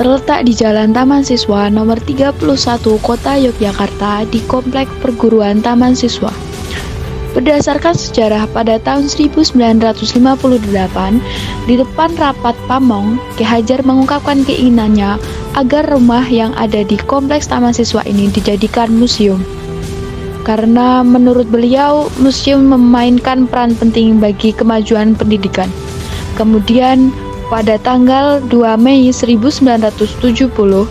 terletak di Jalan Taman Siswa nomor 31 Kota Yogyakarta di Komplek Perguruan Taman Siswa. Berdasarkan sejarah, pada tahun 1958, di depan rapat Pamong, Ki Hajar mengungkapkan keinginannya agar rumah yang ada di Kompleks Taman Siswa ini dijadikan museum. Karena menurut beliau, museum memainkan peran penting bagi kemajuan pendidikan. Kemudian, pada tanggal 2 Mei 1970,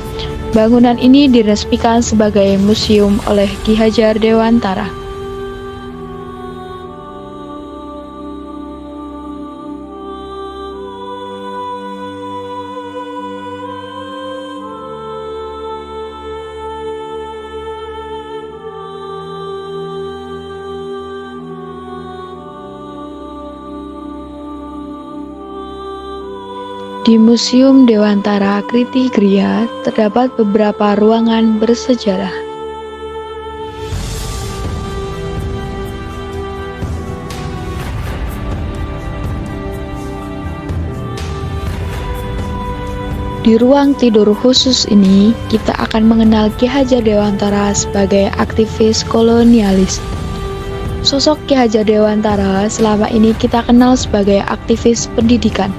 bangunan ini diresmikan sebagai museum oleh Ki Hajar Dewantara. Di Museum Dewantara Kriti Griya terdapat beberapa ruangan bersejarah. Di ruang tidur khusus ini, kita akan mengenal Ki Hajar Dewantara sebagai aktivis kolonialis. Sosok Ki Hajar Dewantara selama ini kita kenal sebagai aktivis pendidikan.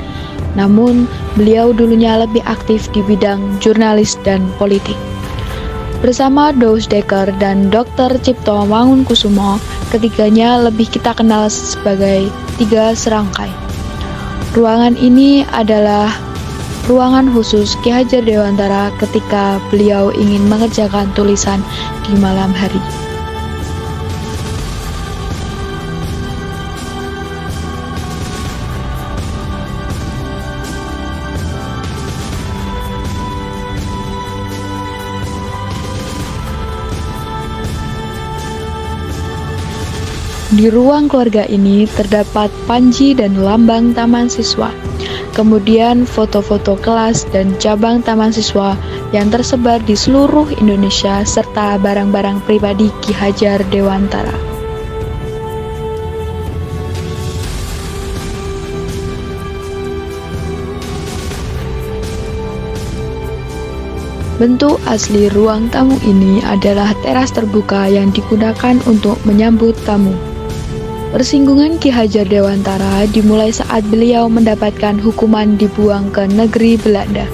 Namun, beliau dulunya lebih aktif di bidang jurnalis dan politik. Bersama Douws Dekker dan Dr. Cipto Mangunkusumo, ketiganya lebih kita kenal sebagai Tiga Serangkai. Ruangan ini adalah ruangan khusus Ki Hajar Dewantara ketika beliau ingin mengerjakan tulisan di malam hari. Di ruang keluarga ini terdapat panji dan lambang Taman Siswa, kemudian foto-foto kelas dan cabang Taman Siswa yang tersebar di seluruh Indonesia serta barang-barang pribadi Ki Hajar Dewantara. Bentuk asli ruang tamu ini adalah teras terbuka yang digunakan untuk menyambut tamu. Persinggungan Ki Hajar Dewantara dimulai saat beliau mendapatkan hukuman dibuang ke negeri Belanda.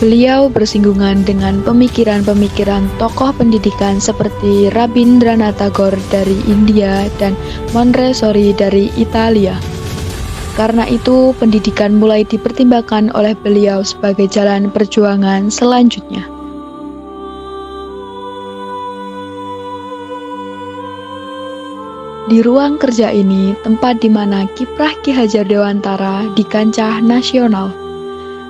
Beliau bersinggungan dengan pemikiran-pemikiran tokoh pendidikan seperti Rabindranath Tagore dari India dan Montessori dari Italia. Karena itu, pendidikan mulai dipertimbangkan oleh beliau sebagai jalan perjuangan selanjutnya. Di ruang kerja ini, tempat di mana kiprah Ki Hajar Dewantara di kancah nasional.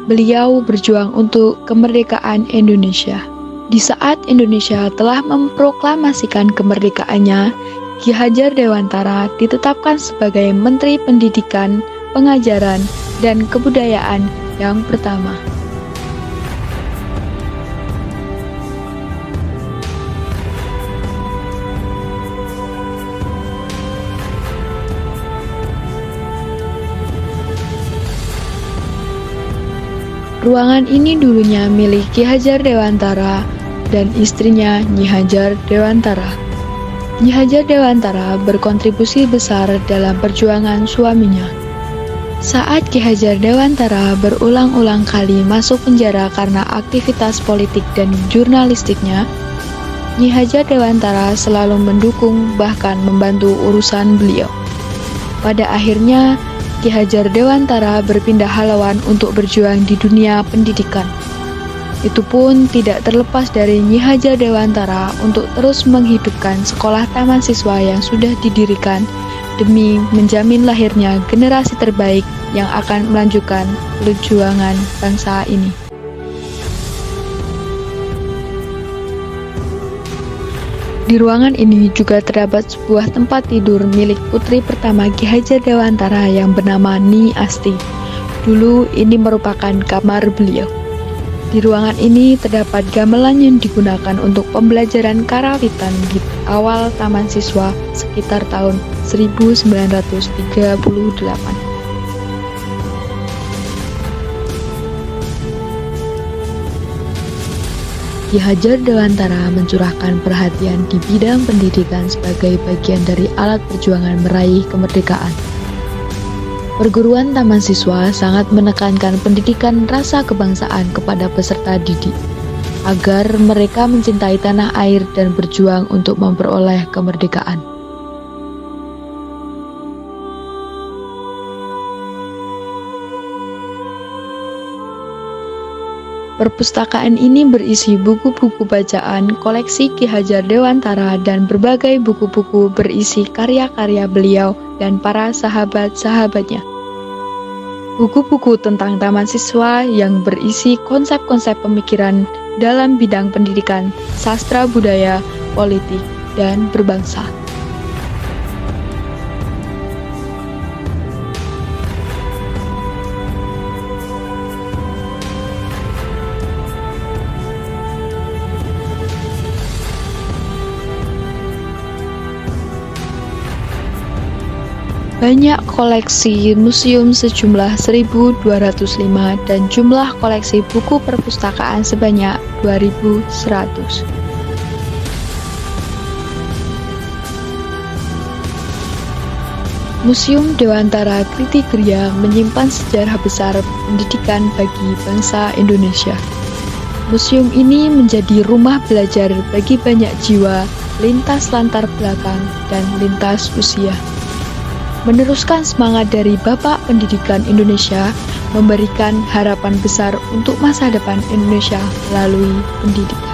Beliau berjuang untuk kemerdekaan Indonesia. Di saat Indonesia telah memproklamasikan kemerdekaannya, Ki Hajar Dewantara ditetapkan sebagai Menteri Pendidikan, Pengajaran, dan Kebudayaan yang pertama. Ruangan ini dulunya milik Ki Hajar Dewantara dan istrinya Nyi Hajar Dewantara. Nyi Hajar Dewantara berkontribusi besar dalam perjuangan suaminya. Saat Ki Hajar Dewantara berulang-ulang kali masuk penjara karena aktivitas politik dan jurnalistiknya, Nyi Hajar Dewantara selalu mendukung bahkan membantu urusan beliau. Pada akhirnya, Ki Hajar Dewantara berpindah haluan untuk berjuang di dunia pendidikan. Itu pun tidak terlepas dari Nyi Hajar Dewantara untuk terus menghidupkan sekolah taman siswa yang sudah didirikan demi menjamin lahirnya generasi terbaik yang akan melanjutkan perjuangan bangsa ini. Di ruangan ini juga terdapat sebuah tempat tidur milik putri pertama Ki Hajar Dewantara yang bernama Nyi Asti. Dulu ini merupakan kamar beliau. Di ruangan ini terdapat gamelan yang digunakan untuk pembelajaran karawitan di awal taman siswa sekitar tahun 1938. Ki Hajar Dewantara mencurahkan perhatian di bidang pendidikan sebagai bagian dari alat perjuangan meraih kemerdekaan. Perguruan taman siswa sangat menekankan pendidikan rasa kebangsaan kepada peserta didik, agar mereka mencintai tanah air dan berjuang untuk memperoleh kemerdekaan. Perpustakaan ini berisi buku-buku bacaan, koleksi Ki Hajar Dewantara, dan berbagai buku-buku berisi karya-karya beliau dan para sahabat-sahabatnya. Buku-buku tentang taman siswa yang berisi konsep-konsep pemikiran dalam bidang pendidikan, sastra budaya, politik, dan berbangsa. Banyak koleksi museum sejumlah 1.205 dan jumlah koleksi buku perpustakaan sebanyak 2.100. Museum Dewantara Kritigria menyimpan sejarah besar pendidikan bagi bangsa Indonesia. Museum ini menjadi rumah belajar bagi banyak jiwa lintas latar belakang dan lintas usia. Meneruskan semangat dari Bapak Pendidikan Indonesia, memberikan harapan besar untuk masa depan Indonesia melalui pendidikan.